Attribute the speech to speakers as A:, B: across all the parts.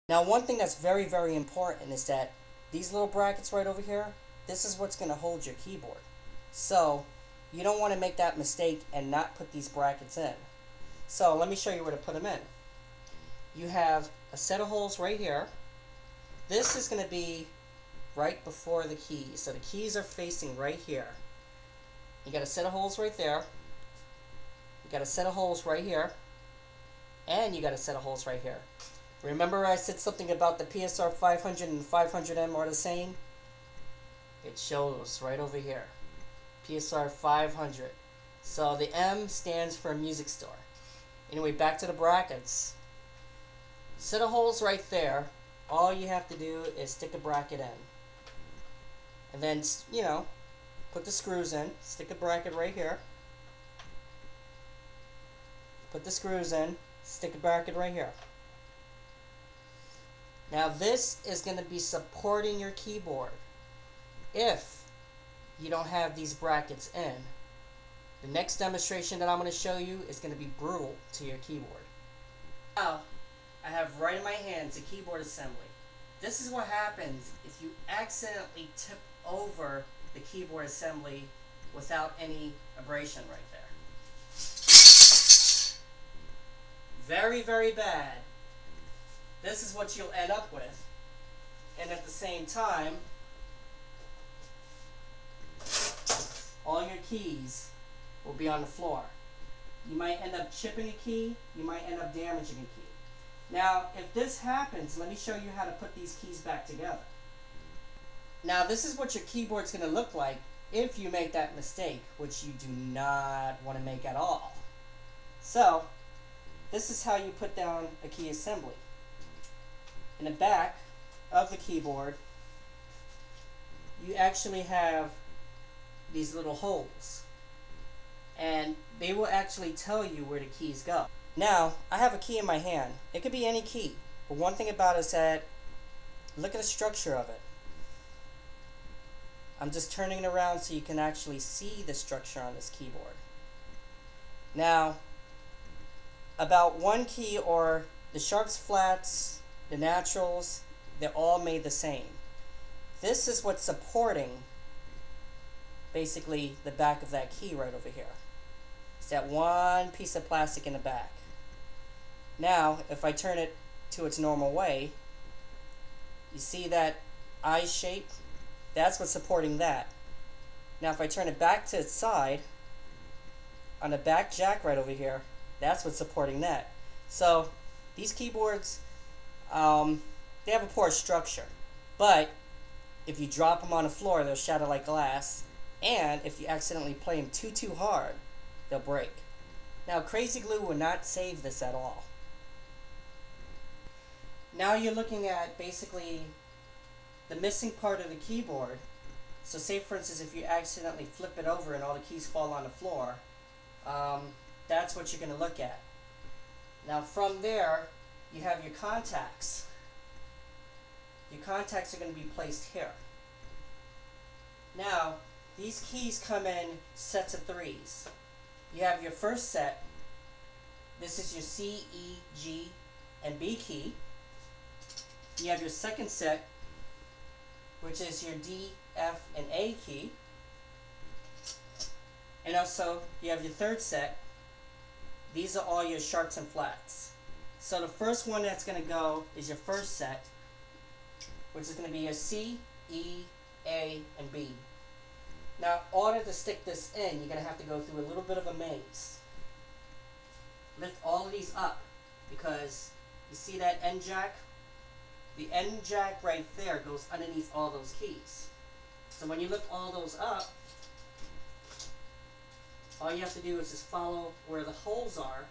A: Now, one thing that's very, very important is that these little brackets right over here, this is what's going to hold your keyboard. So, you don't want to make that mistake and not put these brackets in. So, let me show you where to put them in. You have a set of holes right here. This is going to be right before the keys. So, the keys are facing right here. You got a set of holes right there. You got a set of holes right here. And you got a set of holes right here. Remember I said something about the PSR-500 and 500M are the same? It shows right over here. PSR-500. So the M stands for music store. Anyway, back to the brackets. Set of holes right there. All you have to do is stick a bracket in. And then, you know, put the screws in. Stick a bracket right here. Put the screws in. Stick a bracket right here. Now this is going to be supporting your keyboard. If you don't have these brackets in, the next demonstration that I'm going to show you is going to be brutal to your keyboard. Now, I have right in my hands a keyboard assembly. This is what happens if you accidentally tip over the keyboard assembly without any abrasion right there. Very, very bad. This is what you'll end up with. And at the same time, all your keys will be on the floor. You might end up chipping a key. You might end up damaging a key. Now, if this happens, let me show you how to put these keys back together. Now, this is what your keyboard's going to look like if you make that mistake, which you do not want to make at all. So, this is how you put down a key assembly. In the back of the keyboard, you actually have these little holes. And they will actually tell you where the keys go. Now, I have a key in my hand. It could be any key. But one thing about it is that, look at the structure of it. I'm just turning it around so you can actually see the structure on this keyboard. Now, about one key, or the sharps, flats, the naturals, they're all made the same. This is what's supporting basically the back of that key right over here. It's that one piece of plastic in the back. Now, if I turn it to its normal way, you see that I shape? That's what's supporting that. Now, if I turn it back to its side, on the back jack right over here, that's what's supporting that. So, these keyboards, they have a poor structure, but if you drop them on the floor, they'll shatter like glass, and if you accidentally play them too hard, they'll break. Now, crazy glue will not save this at all. Now you're looking at basically the missing part of the keyboard. So say, for instance, if you accidentally flip it over and all the keys fall on the floor, that's what you're going to look at. Now from there, you have your contacts. Your contacts are going to be placed here. Now, these keys come in sets of threes. You have your first set. This is your C, E, G, and B key. You have your second set, which is your D, F, and A key. And also, you have your third set. These are all your sharps and flats. So the first one that's going to go is your first set, which is going to be your C, E, A, and B. Now, in order to stick this in, you're going to have to go through a little bit of a maze. Lift all of these up, because you see that end jack? The end jack right there goes underneath all those keys. So when you lift all those up, all you have to do is just follow where the holes are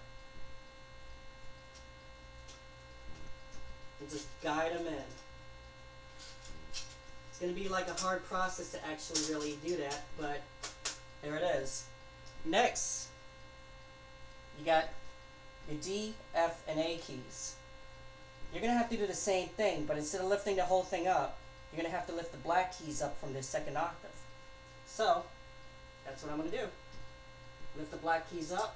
A: and just guide them in. It's going to be like a hard process to actually really do that, but there it is. Next, you got your D, F, and A keys. You're going to have to do the same thing, but instead of lifting the whole thing up, you're going to have to lift the black keys up from the second octave. So, that's what I'm going to do. Lift the black keys up,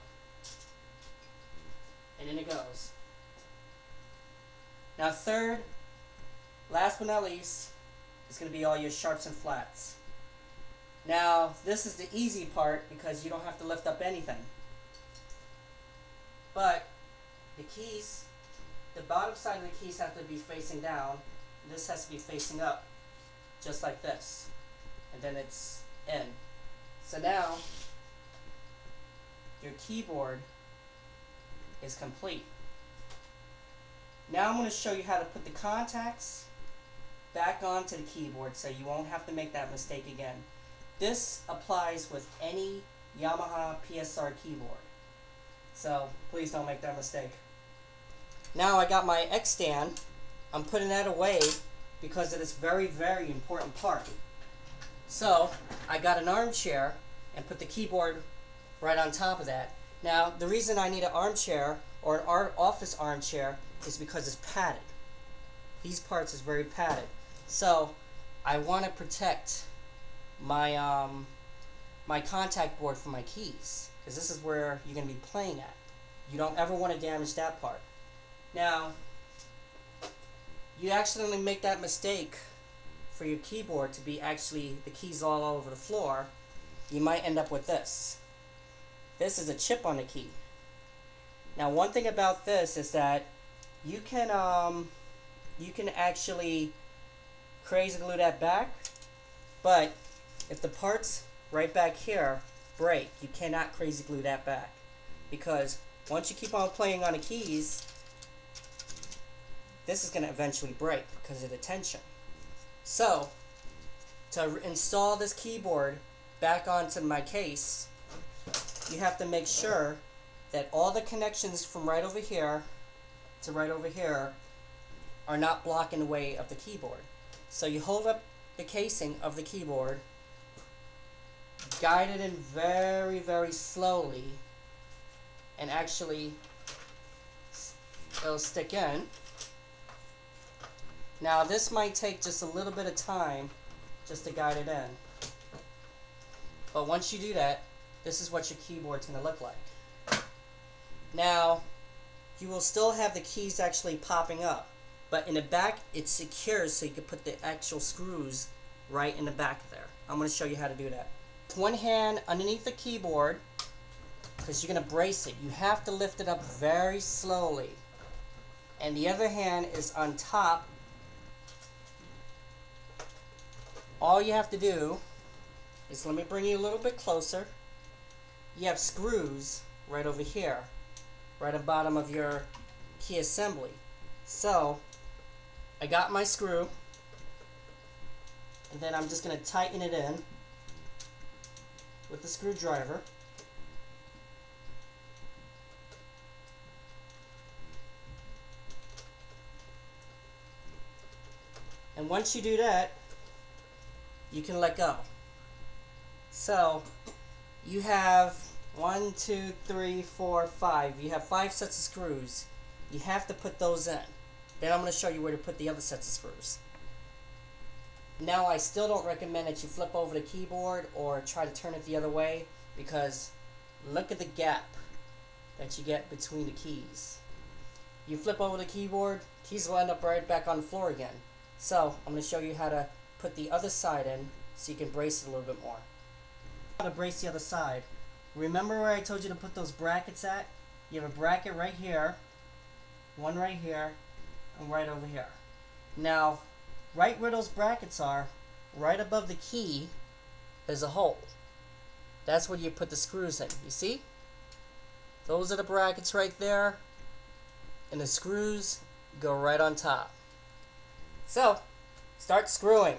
A: and in it goes. Now third, last but not least, is going to be all your sharps and flats. Now this is the easy part because you don't have to lift up anything. But the keys, the bottom side of the keys have to be facing down. This has to be facing up, just like this. And then it's in. So now, your keyboard is complete. Now I'm going to show you how to put the contacts back onto the keyboard so you won't have to make that mistake again. This applies with any YAMAHA PSR keyboard. So please don't make that mistake. Now I got my X stand. I'm putting that away because of this very, very important part. So I got an armchair and put the keyboard right on top of that. Now the reason I need an armchair or an office armchair is because it's padded. These parts is very padded. So I want to protect my my contact board for my keys, because this is where you're going to be playing at. You don't ever want to damage that part. Now, you accidentally make that mistake for your keyboard to be actually the keys all over the floor, you might end up with this. This is a chip on the key. Now one thing about this is that you can actually crazy glue that back, but if the parts right back here break, you cannot crazy glue that back, because once you keep on playing on the keys, this is going to eventually break because of the tension. So to install this keyboard back onto my case, you have to make sure that all the connections from right over here to right over here are not blocking the way of the keyboard. So you hold up the casing of the keyboard, guide it in very, very slowly, and actually it'll stick in. Now this might take just a little bit of time just to guide it in. But once you do that, this is what your keyboard's going to look like. Now, you will still have the keys actually popping up, but in the back it's secure, so you can put the actual screws right in the back there. I'm going to show you how to do that. With one hand underneath the keyboard, because you're going to brace it. You have to lift it up very slowly. And the other hand is on top. All you have to do is, let me bring you a little bit closer. You have screws right over here, right at the bottom of your key assembly. So I got my screw, and then I'm just going to tighten it in with the screwdriver. And once you do that, you can let go. So you have 1, 2, 3, 4, 5. You have 5 sets of screws. You have to put those in. Then I'm going to show you where to put the other sets of screws. Now I still don't recommend that you flip over the keyboard or try to turn it the other way, because look at the gap that you get between the keys. You flip over the keyboard, keys will end up right back on the floor again. So I'm going to show you how to put the other side in so you can brace it a little bit more. How to brace the other side. Remember where I told you to put those brackets at? You have a bracket right here, one right here, and right over here. Now, right where those brackets are, right above the key, is a hole. That's where you put the screws in. You see? Those are the brackets right there, and the screws go right on top. So, start screwing.